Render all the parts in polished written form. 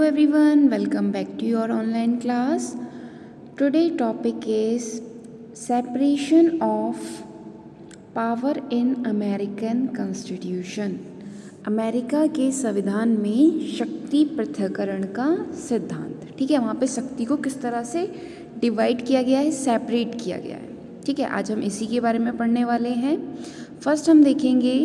everyone, welcome back to your online class. Today topic is separation of power in American Constitution. America के संविधान में शक्ति पृथक्करण का सिद्धांत। ठीक है, वहाँ पे शक्ति को किस तरह से डिवाइड किया गया है, सेपरेट किया गया है। ठीक है, आज हम इसी के बारे में पढ़ने वाले हैं। फर्स्ट हम देखेंगे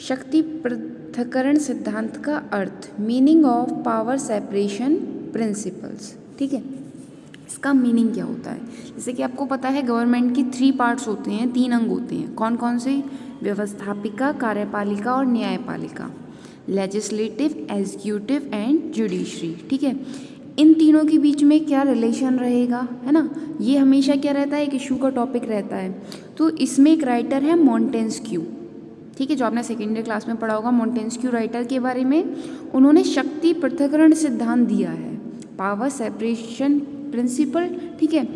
शक्ति पृथक्करण सिद्धांत का अर्थ, meaning of power separation principles. ठीक है, इसका मीनिंग क्या होता है। जैसे कि आपको पता है गवर्नमेंट की 3 पार्ट्स होते हैं, 3 अंग होते हैं। कौन कौन से? व्यवस्थापिका, कार्यपालिका और न्यायपालिका, लेजिस्लेटिव, एग्जीक्यूटिव एंड जुडिशरी। ठीक है, इन तीनों के बीच में क्या रिलेशन रहेगा, है ना, ये हमेशा क्या रहता है, एक इशू का टॉपिक रहता है। तो इसमें एक राइटर है मॉन्टेस्क्यू। ठीक है, जो आपने सेकेंड ईयर क्लास में पढ़ा होगा मॉन्टेस्क्यू राइटर के बारे में। उन्होंने शक्ति पृथक्करण सिद्धांत दिया है, पावर सेपरेशन प्रिंसिपल। ठीक है,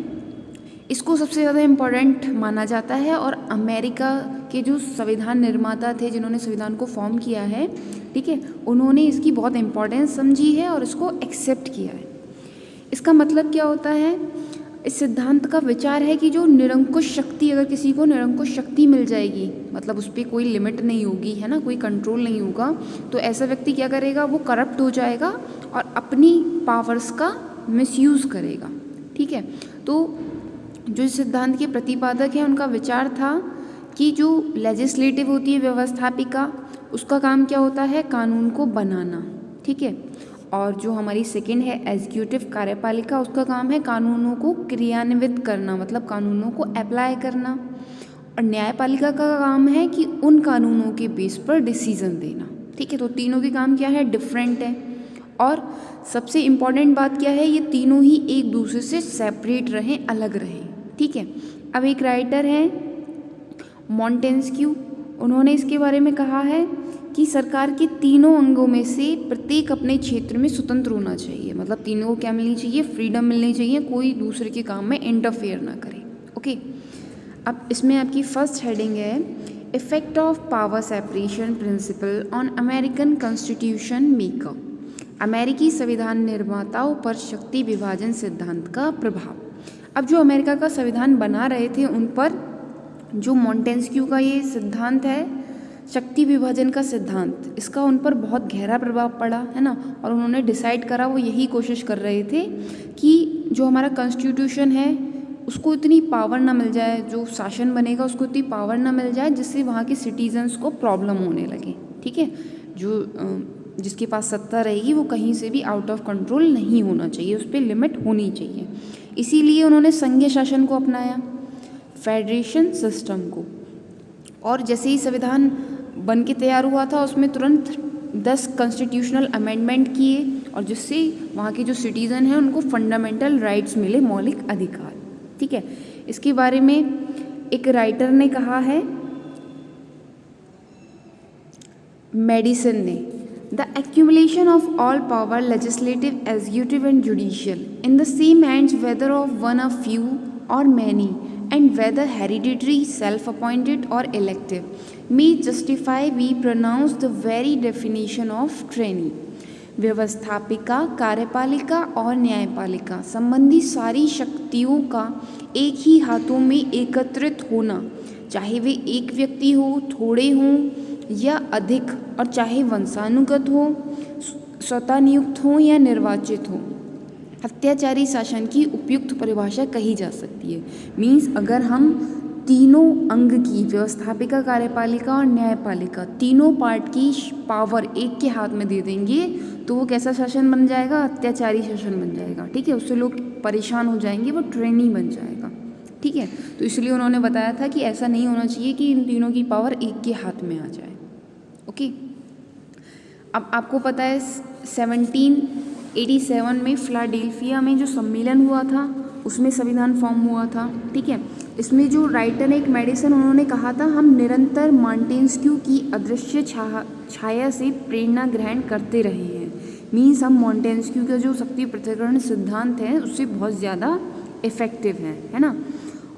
इसको सबसे ज़्यादा इम्पोर्टेंट माना जाता है और अमेरिका के जो संविधान निर्माता थे, जिन्होंने संविधान को फॉर्म किया है, ठीक है, उन्होंने इसकी बहुत इम्पोर्टेंस समझी है और इसको एक्सेप्ट किया है। इसका मतलब क्या होता है? इस सिद्धांत का विचार है कि जो निरंकुश शक्ति, अगर किसी को निरंकुश शक्ति मिल जाएगी, मतलब उस पर कोई लिमिट नहीं होगी, है ना, कोई कंट्रोल नहीं होगा, तो ऐसा व्यक्ति क्या करेगा, वो करप्ट हो जाएगा और अपनी पावर्स का मिसयूज़ करेगा। ठीक है, तो जो इस सिद्धांत के प्रतिपादक हैं उनका विचार था कि जो लेजिस्लेटिव होती है, व्यवस्थापिका, उसका काम क्या होता है, कानून को बनाना। ठीक है, और जो हमारी सेकंड है एग्जीक्यूटिव, कार्यपालिका, उसका काम है कानूनों को क्रियान्वित करना, मतलब कानूनों को अप्लाई करना। और न्यायपालिका का काम है कि उन कानूनों के बेस पर डिसीजन देना। ठीक है, तो तीनों के काम क्या है, डिफरेंट है। और सबसे इम्पॉर्टेंट बात क्या है, ये तीनों ही एक दूसरे से सेपरेट रहें, अलग रहें। ठीक है, अब एक राइटर है मॉन्टेस्क्यू, उन्होंने इसके बारे में कहा है कि सरकार के तीनों अंगों में से प्रत्येक अपने क्षेत्र में स्वतंत्र होना चाहिए। मतलब तीनों को क्या मिलनी चाहिए, फ्रीडम मिलनी चाहिए, कोई दूसरे के काम में इंटरफेयर ना करे। ओके, अब इसमें आपकी फर्स्ट हेडिंग है effect of power separation principal on American constitution maker. अमेरिकी संविधान निर्माताओं पर शक्ति विभाजन सिद्धांत का प्रभाव। अब जो अमेरिका का संविधान बना रहे थे उन पर जो मॉन्टेस्क्यू का ये सिद्धांत है, शक्ति विभाजन का सिद्धांत, इसका उन पर बहुत गहरा प्रभाव पड़ा, है ना। और उन्होंने डिसाइड करा, वो यही कोशिश कर रहे थे कि जो हमारा कॉन्स्टिट्यूशन है उसको इतनी पावर ना मिल जाए, जो शासन बनेगा उसको इतनी पावर ना मिल जाए जिससे वहाँ के सिटीजन्स को प्रॉब्लम होने लगे। ठीक है, जो जिसके पास सत्ता रहेगी वो कहीं से भी आउट ऑफ कंट्रोल नहीं होना चाहिए, उस पर लिमिट होनी चाहिए। इसीलिए उन्होंने संघीय शासन को अपनाया, फेडरेशन सिस्टम को। और जैसे ही संविधान बन के तैयार हुआ था उसमें तुरंत 10 कॉन्स्टिट्यूशनल अमेंडमेंट किए और जिससे वहाँ के जो सिटीज़न हैं उनको फंडामेंटल राइट्स मिले, मौलिक अधिकार। ठीक है, इसके बारे में एक राइटर ने कहा है, मेडिसन ने, the accumulation of all power, legislative, executive and judicial, in the same hands, whether of one or few or many, and whether hereditary, self-appointed or elective, may justify we pronounce the very definition of tyranny. व्यवस्थापिका, कार्यपालिका और न्यायपालिका संबंधी सारी शक्तियों का एक ही हाथों में एकत्रित होना, चाहे वे एक व्यक्ति हो, थोड़े हों या अधिक, और चाहे वंशानुगत हो, स्वतः नियुक्त हो या निर्वाचित हो, अत्याचारी शासन की उपयुक्त परिभाषा कही जा सकती है। मीन्स अगर हम तीनों अंग की, व्यवस्थापिका, कार्यपालिका और न्यायपालिका, तीनों पार्ट की पावर एक के हाथ में दे देंगे तो वो कैसा शासन बन जाएगा, अत्याचारी शासन बन जाएगा। ठीक है, उससे लोग परेशान हो जाएंगे, वो ट्रेनी बन जाएगा। ठीक है, तो इसलिए उन्होंने बताया था कि ऐसा नहीं होना चाहिए कि इन तीनों की पावर एक के हाथ में आ जाए। ओके, अब आपको पता है 1787 में फिलाडेल्फिया में जो सम्मेलन हुआ था उसमें संविधान फॉर्म हुआ था। ठीक है, इसमें जो राइटर है एक मेडिसन, उन्होंने कहा था हम निरंतर मॉन्टेस्क्यू की अदृश्य छाया से प्रेरणा ग्रहण करते रहे हैं। मीन्स हम मॉन्टेस्क्यू का जो शक्ति पृथक्करण सिद्धांत है उससे बहुत ज़्यादा इफेक्टिव है ना।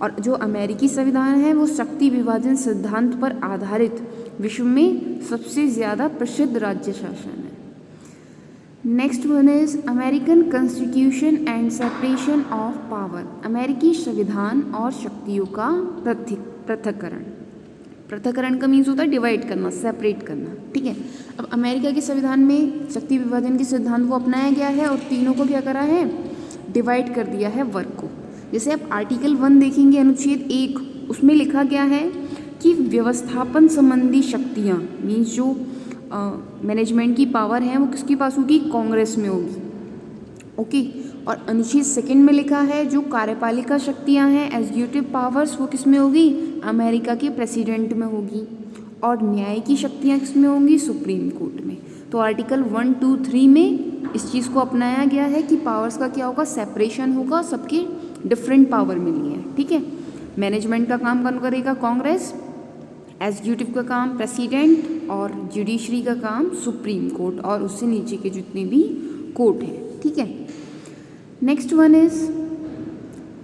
और जो अमेरिकी संविधान है वो शक्ति विभाजन सिद्धांत पर आधारित विश्व में सबसे ज़्यादा प्रसिद्ध राज्य शासन है। Next one is American constitution and separation of power, अमेरिकी संविधान और शक्तियों का पृथक्करण। पृथक्करण का मीन्स होता है डिवाइड करना, सेपरेट करना, ठीक है। अब अमेरिका के संविधान में शक्ति विभाजन के सिद्धांत को अपनाया गया है और तीनों को क्या करा है, डिवाइड कर दिया है वर्ग को। जैसे आप आर्टिकल 1 देखेंगे, अनुच्छेद 1, उसमें लिखा गया है कि व्यवस्थापन संबंधी शक्तियाँ मीन्स जो मैनेजमेंट की पावर है वो किसके पास होगी, कांग्रेस में होगी, ओके। और अनुच्छेद 2 में लिखा है जो कार्यपालिका शक्तियां हैं, एग्जीक्यूटिव पावर्स, वो किस में होगी, अमेरिका के प्रेसिडेंट में होगी। और न्याय की शक्तियां किस में होंगी, सुप्रीम कोर्ट में। तो आर्टिकल 1, 2, 3 में इस चीज़ को अपनाया गया है कि पावर्स का क्या होगा, सेपरेशन होगा, सबकी डिफरेंट पावर मिली है, ठीक है। मैनेजमेंट का काम कौन करेगा, कांग्रेस, एग्जीक्यूटिव का काम प्रेसिडेंट, और जुडिशरी का काम सुप्रीम कोर्ट और उससे नीचे के जितने भी कोर्ट हैं, ठीक है। Next one is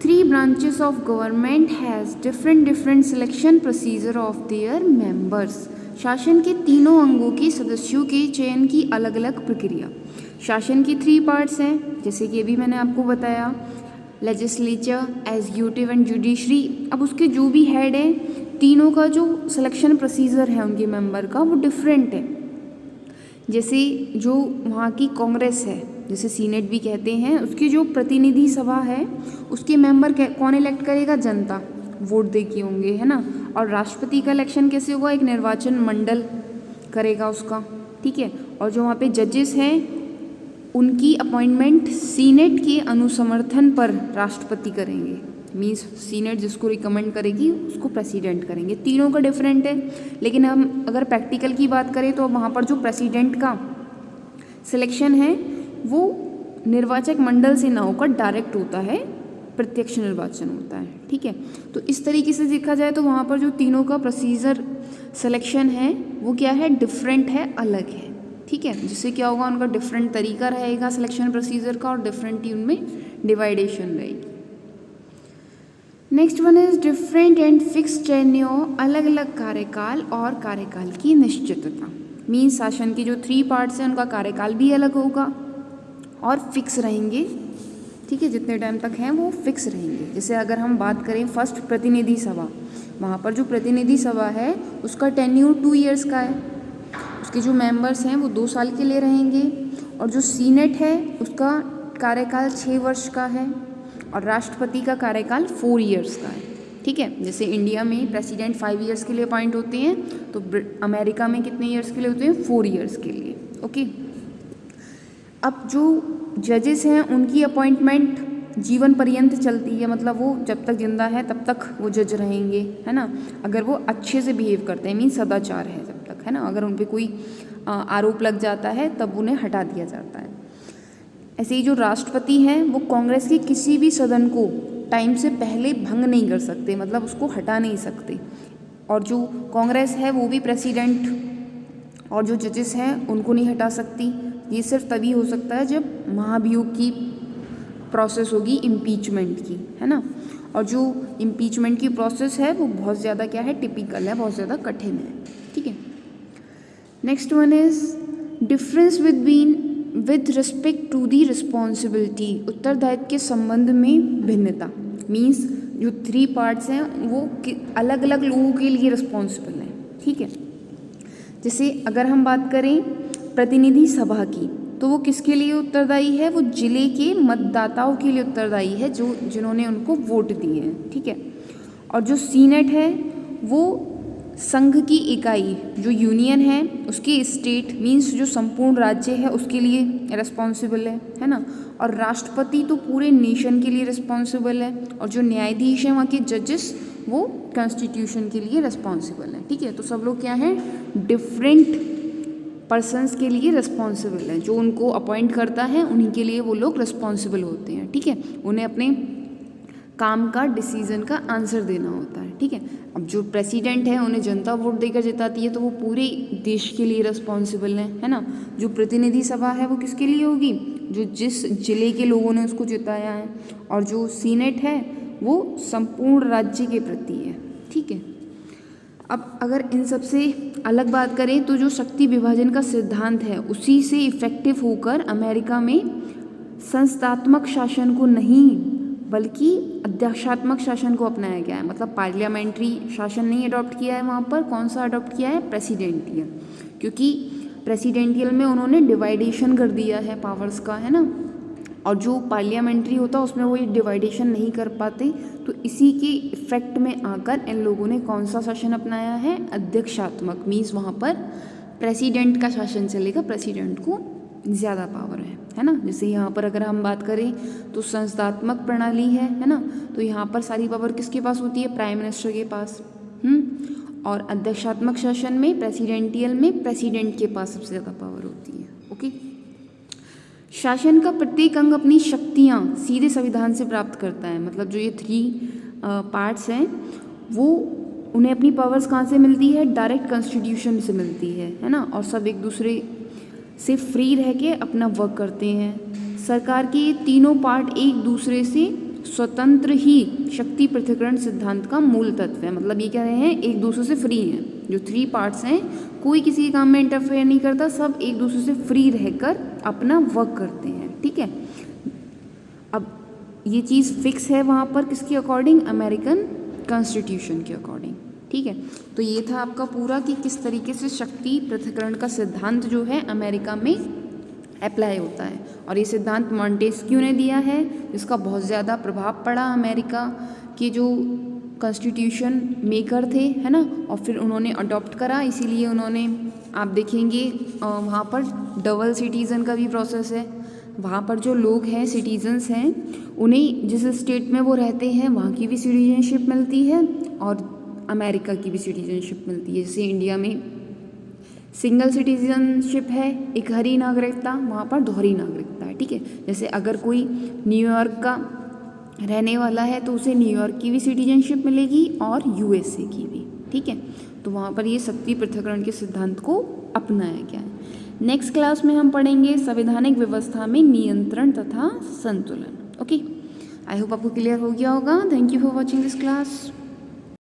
3 branches of government has different selection procedure of their members, शासन के तीनों अंगों के सदस्यों के चयन की अलग अलग प्रक्रिया। शासन की 3 पार्ट्स हैं, जैसे कि अभी मैंने आपको बताया, लेजिस्लेचर, एग्जीक्यूटिव एंड जुडिशरी। अब उसके जो भी हेड हैं, तीनों का जो सिलेक्शन प्रोसीजर है उनके मेंबर का वो डिफरेंट है। जैसे जो वहाँ की कांग्रेस है, जिसे सीनेट भी कहते हैं, उसकी जो प्रतिनिधि सभा है उसके मेंबर कौन इलेक्ट करेगा, जनता वोट दे के होंगे, है ना। और राष्ट्रपति का इलेक्शन कैसे होगा, एक निर्वाचन मंडल करेगा उसका, ठीक है। और जो वहाँ पे जजेस हैं उनकी अपॉइंटमेंट सीनेट के अनुसमर्थन पर राष्ट्रपति करेंगे, मीन्स सीनेट जिसको रिकमेंड करेगी उसको प्रेसिडेंट करेंगे। तीनों का डिफरेंट है, लेकिन हम अगर प्रैक्टिकल की बात करें तो वहाँ पर जो प्रेसिडेंट का सिलेक्शन है वो निर्वाचक मंडल से ना होकर डायरेक्ट होता है, प्रत्यक्ष निर्वाचन होता है, ठीक है। तो इस तरीके से देखा जाए तो वहाँ पर जो तीनों का प्रोसीजर सिलेक्शन है वो क्या है, डिफरेंट है, अलग है, ठीक है। जिससे क्या होगा, उनका डिफरेंट तरीका रहेगा सिलेक्शन प्रोसीजर का और डिफरेंट ही उनमें डिवाइडेशन रहेगी। Next one is different and fix tenure, अलग अलग कार्यकाल और कार्यकाल की निश्चितता। मीन्स शासन के जो 3 पार्ट्स हैं उनका कार्यकाल भी अलग होगा और फिक्स रहेंगे, ठीक है, जितने टाइम तक हैं वो फिक्स रहेंगे। जैसे अगर हम बात करें फर्स्ट प्रतिनिधि सभा, वहाँ पर जो प्रतिनिधि सभा है उसका टेन्योर 2 ईयर्स का है, उसके जो मेंबर्स हैं वो 2 साल के लिए रहेंगे। और जो सीनेट है उसका कार्यकाल 6 वर्ष का है और राष्ट्रपति का कार्यकाल 4 ईयर्स का है, ठीक है। जैसे इंडिया में प्रेसिडेंट 5 ईयर्स के लिए अपॉइंट होते हैं, तो अमेरिका में कितने ईयर्स के लिए होते हैं, 4 ईयर्स के लिए, ओके। अब जो जजेस हैं उनकी अपॉइंटमेंट जीवन पर्यंत चलती है, मतलब वो जब तक जिंदा है तब तक वो जज रहेंगे, है ना। अगर वो अच्छे से बिहेव करते हैं, मीन्स सदाचार है जब तक, है ना। अगर उन पर कोई आरोप लग जाता है तब उन्हें हटा दिया जाता है। ऐसे ही जो राष्ट्रपति हैं वो कांग्रेस के किसी भी सदन को टाइम से पहले भंग नहीं कर सकते, मतलब उसको हटा नहीं सकते। और जो कांग्रेस है वो भी प्रेसिडेंट और जो जजेस हैं उनको नहीं हटा सकती। ये सिर्फ तभी हो सकता है जब महाभियोग की प्रोसेस होगी इम्पीचमेंट की, है ना। और जो इम्पीचमेंट की प्रोसेस है वो बहुत ज़्यादा क्या है, टिपिकल है, बहुत ज़्यादा कठिन है, ठीक है। Next one is difference with respect to the responsibility, उत्तरदायित्व के संबंध में भिन्नता। मीन्स जो 3 पार्ट्स हैं वो अलग अलग लोगों के लिए रिस्पॉन्सिबल हैं, ठीक है। जैसे अगर हम बात करें प्रतिनिधि सभा की, तो वो किसके लिए उत्तरदायी है, वो जिले के मतदाताओं के लिए उत्तरदायी है जो जिन्होंने उनको वोट दिए हैं, ठीक है। और जो सीनेट है वो संघ की इकाई, जो यूनियन है उसकी स्टेट मीन्स जो संपूर्ण राज्य है उसके लिए रिस्पॉन्सिबल है ना। और राष्ट्रपति तो पूरे नेशन के लिए रिस्पॉन्सिबल है। और जो न्यायाधीश हैं वहाँ के जजेस वो कॉन्स्टिट्यूशन के लिए रिस्पॉन्सिबल हैं, ठीक है। तो सब लोग क्या हैं, डिफरेंट पर्सन्स के लिए रिस्पॉन्सिबल हैं। जो उनको अपॉइंट करता है उन्हीं के लिए वो लोग रिस्पॉन्सिबल होते हैं, ठीक है। उन्हें अपने काम का डिसीजन का आंसर देना होता है, ठीक है। अब जो प्रेसिडेंट है उन्हें जनता वोट देकर जिताती है तो वो पूरे देश के लिए रिस्पॉन्सिबल है ना। जो प्रतिनिधि सभा है वो किसके लिए होगी, जो जिस जिले के लोगों ने उसको जिताया है। और जो सीनेट है वो संपूर्ण राज्य के प्रति है, ठीक है। अब अगर इन सब से अलग बात करें तो जो शक्ति विभाजन का सिद्धांत है उसी से इफ़ेक्टिव होकर अमेरिका में संस्थात्मक शासन को नहीं बल्कि अध्यक्षात्मक शासन को अपनाया गया है। मतलब पार्लियामेंट्री शासन नहीं अडॉप्ट किया है वहाँ पर, कौन सा अडॉप्ट किया है, प्रेसिडेंटियल, क्योंकि प्रेसिडेंटियल में उन्होंने डिवाइडेशन कर दिया है पावर्स का, है ना, और जो पार्लियामेंट्री होता है उसमें वो ये डिवाइडेशन नहीं कर पाते। तो इसी के इफेक्ट में आकर इन लोगों ने कौन सा शासन अपनाया है, अध्यक्षात्मक, मीन्स वहाँ पर प्रेसिडेंट का शासन चलेगा, प्रेसिडेंट को ज़्यादा पावर है ना। जैसे यहाँ पर अगर हम बात करें तो संस्थात्मक प्रणाली है ना, तो यहाँ पर सारी पावर किसके पास होती है, प्राइम मिनिस्टर के पास। और अध्यक्षात्मक शासन में, प्रेसिडेंटियल में, प्रेसिडेंट के पास सबसे ज़्यादा पावर होती है। ओके, शासन का प्रत्येक अंग अपनी शक्तियाँ सीधे संविधान से प्राप्त करता है। मतलब जो ये 3 पार्ट्स हैं वो उन्हें अपनी पावर्स कहाँ से मिलती है, डायरेक्ट कॉन्स्टिट्यूशन से मिलती है ना, और सब एक दूसरे से फ्री रह के अपना वर्क करते हैं। सरकार के ये तीनों पार्ट एक दूसरे से स्वतंत्र ही शक्ति पृथक्करण सिद्धांत का मूल तत्व है। मतलब ये कह रहे हैं एक दूसरे से फ्री हैं, जो 3 पार्ट्स हैं कोई किसी काम में इंटरफेयर नहीं करता, सब एक दूसरे से फ्री रहकर अपना वर्क करते हैं। ठीक है, अब ये चीज़ फिक्स है वहाँ पर किसके अकॉर्डिंग, अमेरिकन कॉन्स्टिट्यूशन के अकॉर्डिंग। ठीक है, तो ये था आपका पूरा कि किस तरीके से शक्ति पृथक्करण का सिद्धांत जो है अमेरिका में अप्लाई होता है। और ये सिद्धांत मॉन्टेस्क्यू ने दिया है, जिसका बहुत ज़्यादा प्रभाव पड़ा अमेरिका के जो कॉन्स्टिट्यूशन मेकर थे, है ना, और फिर उन्होंने अडॉप्ट करा। इसीलिए उन्होंने, आप देखेंगे वहाँ पर डबल सिटीज़न का भी प्रोसेस है। वहाँ पर जो लोग हैं, सिटीजन्स हैं, उन्हें जिस स्टेट में वो रहते हैं वहाँ की भी सिटीजनशिप मिलती है और अमेरिका की भी सिटीजनशिप मिलती है। जैसे इंडिया में सिंगल सिटीजनशिप है, एक हरी नागरिकता, वहाँ पर दोहरी नागरिकता है। ठीक है, जैसे अगर कोई न्यूयॉर्क का रहने वाला है तो उसे न्यूयॉर्क की भी सिटीजनशिप मिलेगी और यूएसए की भी। ठीक है, तो वहाँ पर ये शक्ति पृथक्करण के सिद्धांत को अपनाया गया है। नेक्स्ट क्लास में हम पढ़ेंगे संवैधानिक व्यवस्था में नियंत्रण तथा संतुलन। ओके, आई होप आपको क्लियर हो गया होगा। Thank you for watching this class.